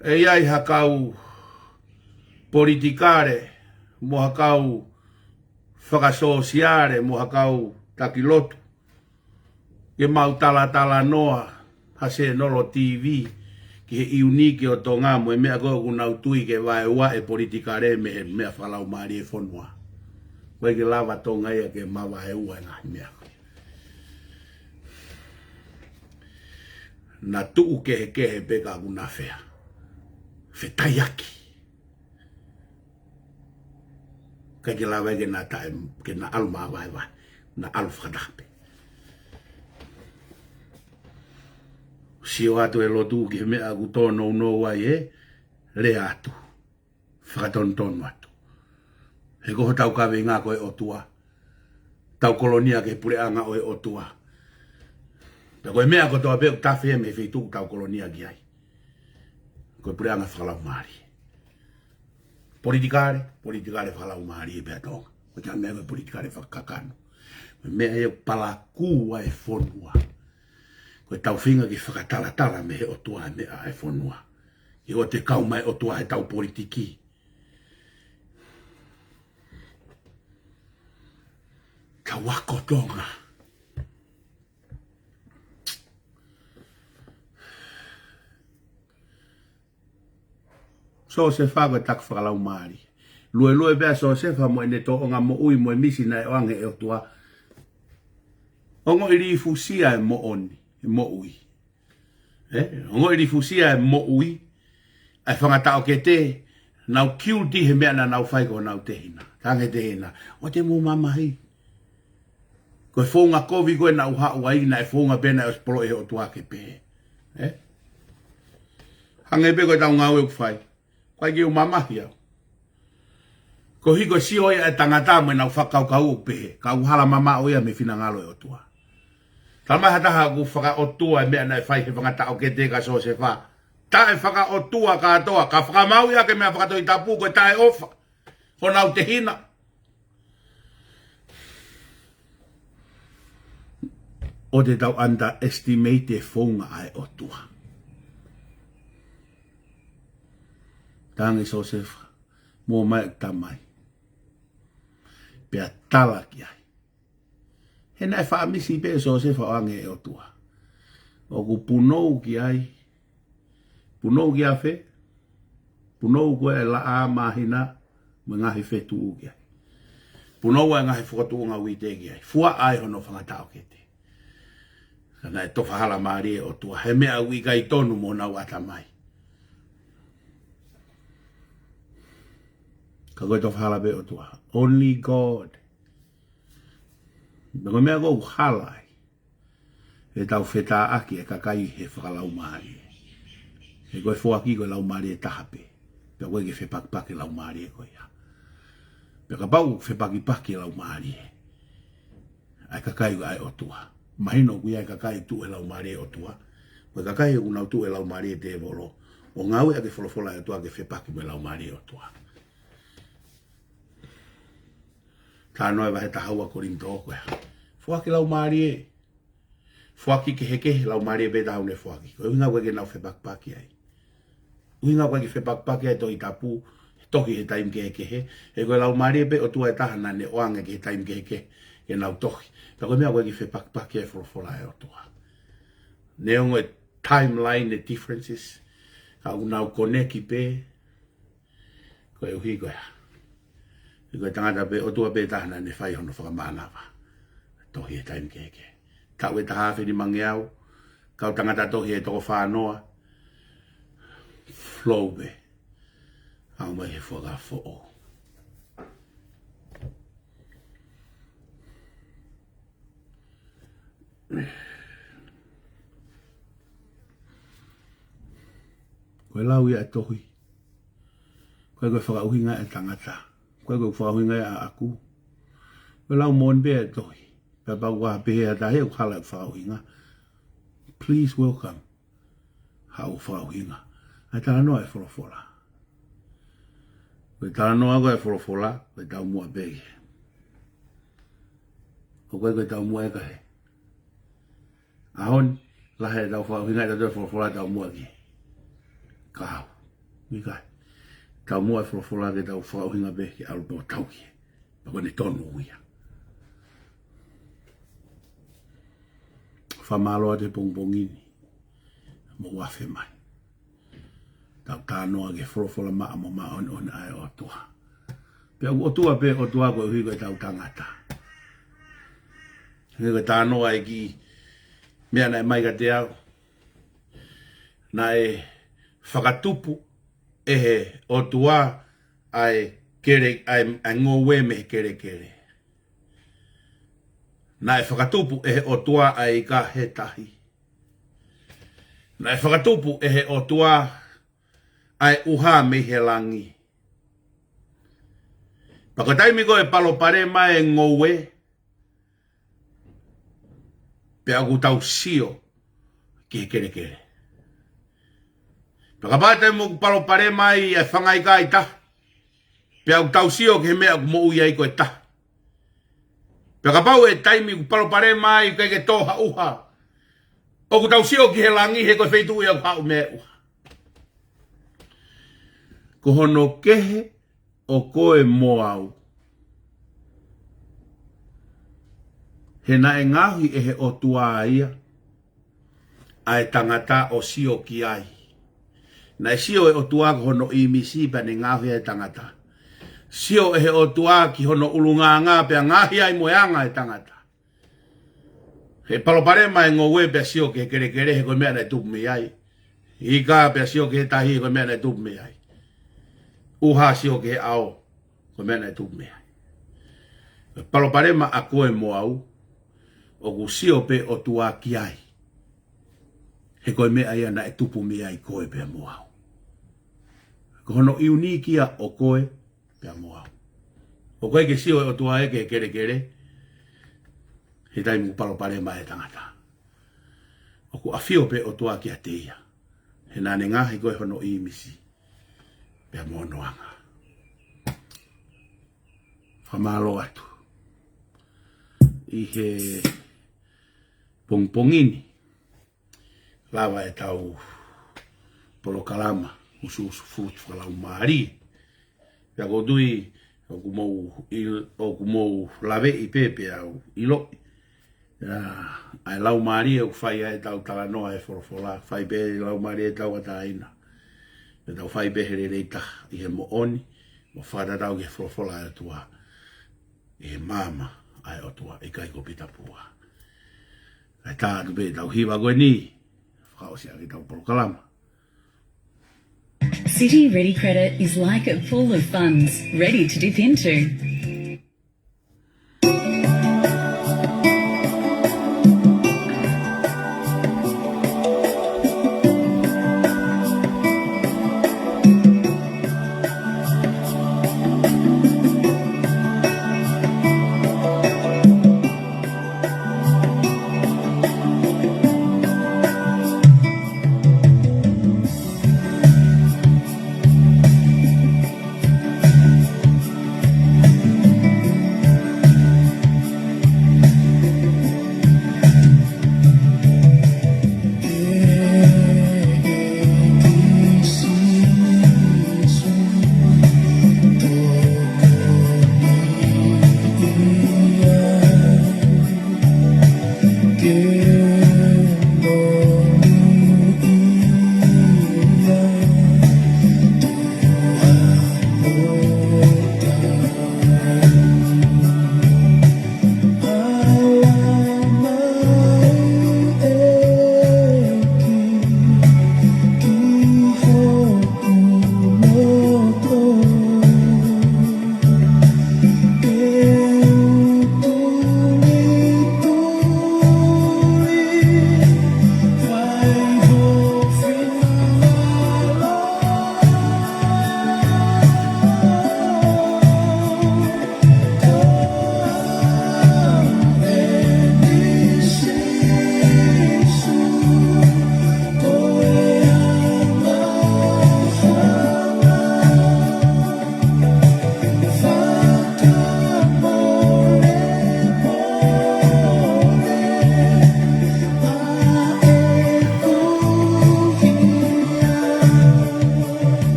e iai hakau politikare, mo hakau whakasosiare, mo hakau takilotu. Ke mau tala noa, hase nolo TV, ki he iunike o tonga mo e mea goku nau tui ke vai ua e politikare me mea whalaumari e whonua. Koe ke lava tonga ia ke mawa e ua ngā mea. Na tuu kehe peka kuna fea. Fetayaki. Kai ke lawa ke na tae, ke na alma vai. Na alfadape. Si o atu e lotu ke mea kutono no wai he, le atu. Whakatonton atu. He koho tau kawe ngā koe Otua. Tau kolonia ke pure anga o e Otua. Koe mea ko toa peo tawhia me whetu tau kolonia ki ai. Koe pure anga whalaumari. Politikare whalaumari e pia tonga. Koe kia mea koe politikare whakakano. Koe mea e palakua e whonua. Koe tau whinga ki whakatala me he Otua e mea e whonua. I o te kauma e Otua e tau politiki. Ka wako tonga. So se fago tak whakalaumari. Lue bea so se fa mo ene to onga mo ui mo e misi na e oange e Otua. Ongo iri fusia e mo oni, e mo ui. Ongo iri fusia e mo ui. Ai whangatao ke te, nau kiuti he mea na nau whaiko nau tehina. Tange tehina. O te mo mamahi. Koe whonga kovi koe nau hau ai na e whonga pena e spolo e Otua ke pe. Hange pe koe tau ngau e kwhai. Koe ki o mamahi au. Ko hiko si oia e tangata mo nau whakaukau pehe. Ka uhala mama oia me whina ngalo e Otua. Tama hataha ku whaka Otua e mea na e whai he whangata o ke te ka so se wha. Ta e whaka Otua ka atoa. Ka whakamau ia ke mea whakatoi tapu koe ta e ofa. Ho nau te hina. O te tau underestimate e whaunga ai Otua. Tangi Josefa. Mua mai tamai. Pea tala ki ai. He nai whaamisi pe Josefa o ange e Otua. O ku punou ki ai. Punou ki a whe. Punou koe e la a mahina. Me ngahi whetu u ki ai. Punou e ngahi whakatu ngā wite ki ai. Fua ai hono whangatau ke te. Kana e tofahala maari e Otua. He mea u ikai tonu mo nau atamai. Ka koe tofahala pe Otua. Only God. Nako mea kou halai. E tau whetā aki e kakai he whakalaumalie. E koe whoaki koe laumalie tahape. Pea koe ke whepakipaki laumalie koe ia. Pea ka pau whepakipaki laumalie. Ai kakai koe ai Otua. Mahino kui ai kakai tu e laumalie Otua. Koe kakai e unau tu e laumalie te evolo. O ngau e ake wholofola e Otua ke whepaki me laumalie Otua. Tā noe wahe tahaua korinto koe. Fuaki laumalie. Fuaki ke heke laumalie be tahaune fuaki. Koe uhinga koe ke nau whepakipaki ai. Uhinga koe ke whepakipaki ai to i tapu. Toki he taim ke heke. E koe laumalie be Otua e tahana ne oanga ke he taim ke heke. Ke nau toki. Ta koe mea koe ke whepakipaki ai wholofola e Otua. Ne ongo e timeline e differences. Ka unau koneki pe. Koe uhi koe. Koe tangata pe Otua pe tahana ne whai hono whakamānawa. Tohi e taim ke heke. Kau e tahawhi ni mangeau. Kau tangata tohi e toko whānoa. Flow be. Au mai he whakafo'o. Koe lau ia e tohi. Koe koe whakauhinga e tangata. Koe koe whakauhinga e a aku. Koe lau mon be e tohi. Pea pau waha pehe a tahe u hala e whakauhinga. Please welcome. Hau whakauhinga. Ai tala noa e wholofola. Koe tala noa koe e wholofola. Koe tau mua pegi. Koe tau mua e kahe. Ahon. Lahe e tau whakauhinga e tatu e wholofola tau mua ki. Kau. Ikai. Tau mua e wholofola ke tau whakauhinga pe ki alu peo tau ki. Pako ne tonu uia. Whamaloa te pongpongini. Mo wafe mai. Tau tānoa ke wholofola maa mo maa on ai Otua. Pea Otua pe Otua koe hui koe tau tangata. Hei koe tānoa e ki mea nai maika te au. Nai whakatupu e he Otua ai kere ai ngowe me kere kere. Nai whakatupu e he Otua ai ka he tahi. Nai whakatupu e he Otua ai uha me he langi. Pakataimi ko e palopare mai e ngowe. Pe aku tau sio ki he kere kere. Pakapata mo palopare mai e whangai ka i ta. Pe aku tau sio ki he mea ku mo ui ai ko e ta. Pakapau e taimi ku palopare mai kai ke toha uha. O ku tau sio ki he langi he koe wheitu ia ku hau mea uha. Ko hono kehe o koe moau. He na e ngahi e he Otua ia. Ai tangata o sio ki ai. Na e sio e Otua ko hono i misi pa ne ngahi e tangata. Sio e he Otua ki hono ulunganga pe ngahi ai moeanga e tangata. He palopare mai ngowe pe sio ke kere kere he koe mea na tupu me ai. Ika pe sio ke tahi he koe mea na tupu me ai. Uha sio ke ao koe mea na tupu me ai. Palopare ma a koe moau. O ku sio pe Otua ki ai. He koe mea ia na e tupu me ai koe pe moau. Ko hono iuni kia o koe pe moau. O koe ke sio e Otua e ke kere kere. He taimu palopare ma e tangata. O ku afio pe Otua ki a te ia. He nane ngahi koe hono i misi. Pe monoanga. Whamalo atu. I he pongpongini. Lava e tau polokalama. usu fruit laumalie. Pea ko tui o kumou lave I pepe au ilo. Ai laumalie o fai ai tau talanoa e forofola, fai be laumalie tau ataina. Me tau fai be here reita I he mo'oni, mo whara tau ke forofola e tua. E mama ai Otua ikai ko pitapua. Ai tātu be tau hiwa koe ni, whakaosia ki tau polokalama. City Ready Credit is like a pool of funds ready to dip into.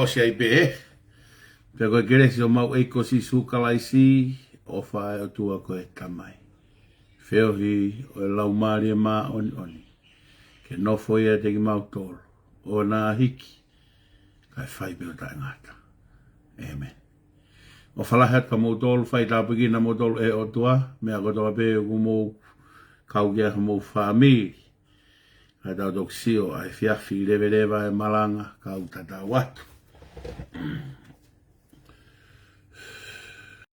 o si ai pe. Pea koe kere si o mau eiko si sukala isi o whae Otua koe tamai. Whiohi o laumalie mahu'inga. Ke nofo ia te ki mau tolo. O nā hiki. Kai whai peo tae ngata. Amen. O whalahat ka mou tolu whai tāpiki na mou tolu e Otua. Mea kotoa pe o kumou kau kia ka mou whamiri. Kai tau tok sio ai whiawhi lewe lewa e malanga kau tatau watu.